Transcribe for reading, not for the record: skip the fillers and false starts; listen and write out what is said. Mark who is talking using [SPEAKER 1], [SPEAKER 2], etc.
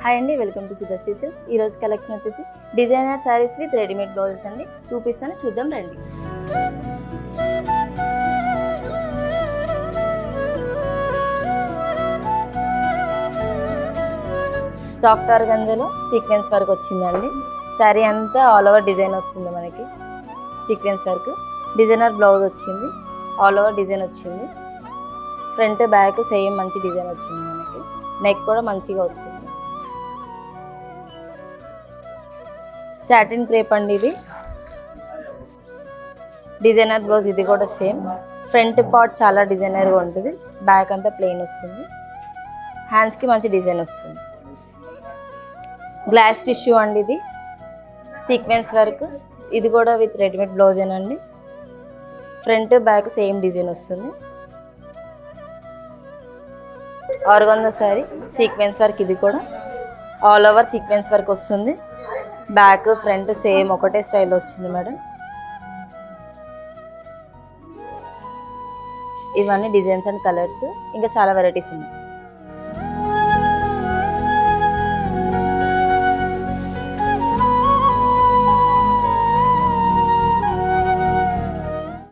[SPEAKER 1] Hi అండి, welcome to Sudarshi silks. ఈరోజు collection వచ్చేసి designer saris with readymade blouses అండి. చూపిస్తాను, చూద్దాం రండి. సాఫ్ట్ ఆర్గంజాలో సీక్వెన్స్ వర్క్ వచ్చిందండి. శారీ అంతా ఆల్ ఓవర్ డిజైన్ వస్తుంది మనకి. సీక్వెన్స్ వర్క్, డిజైనర్ బ్లౌజ్ వచ్చింది, ఆల్ ఓవర్ డిజైన్ వచ్చింది. ఫ్రంట్ బ్యాక్ సేమ్ మంచి డిజైన్ వచ్చింది మనకి. నెక్ కూడా మంచిగా వచ్చింది. సాటిన్ క్రేప్ అండి ఇది. డిజైనర్ బ్లౌజ్ ఇది కూడా సేమ్. ఫ్రంట్ పార్ట్ చాలా డిజైనర్గా ఉంటుంది, బ్యాక్ అంతా ప్లెయిన్ వస్తుంది. హ్యాండ్స్కి మంచి డిజైన్ వస్తుంది. గ్లాస్ టిష్యూ అండి ఇది. సీక్వెన్స్ వర్క్, ఇది కూడా విత్ రెడీమేడ్ బ్లౌజేనండి. ఫ్రంట్ బ్యాక్ సేమ్ డిజైన్ వస్తుంది. ఆర్గంజా శారీ, సీక్వెన్స్ వర్క్, ఇది కూడా ఆల్ ఓవర్ సీక్వెన్స్ వర్క్ వస్తుంది. బ్యాక్ ఫ్రంట్ సేమ్ ఒకటే స్టైల్ వచ్చింది మేడం. ఇవన్నీ డిజైన్స్ అండ్ కలర్స్, ఇంకా చాలా వెరైటీస్ ఉన్నాయి.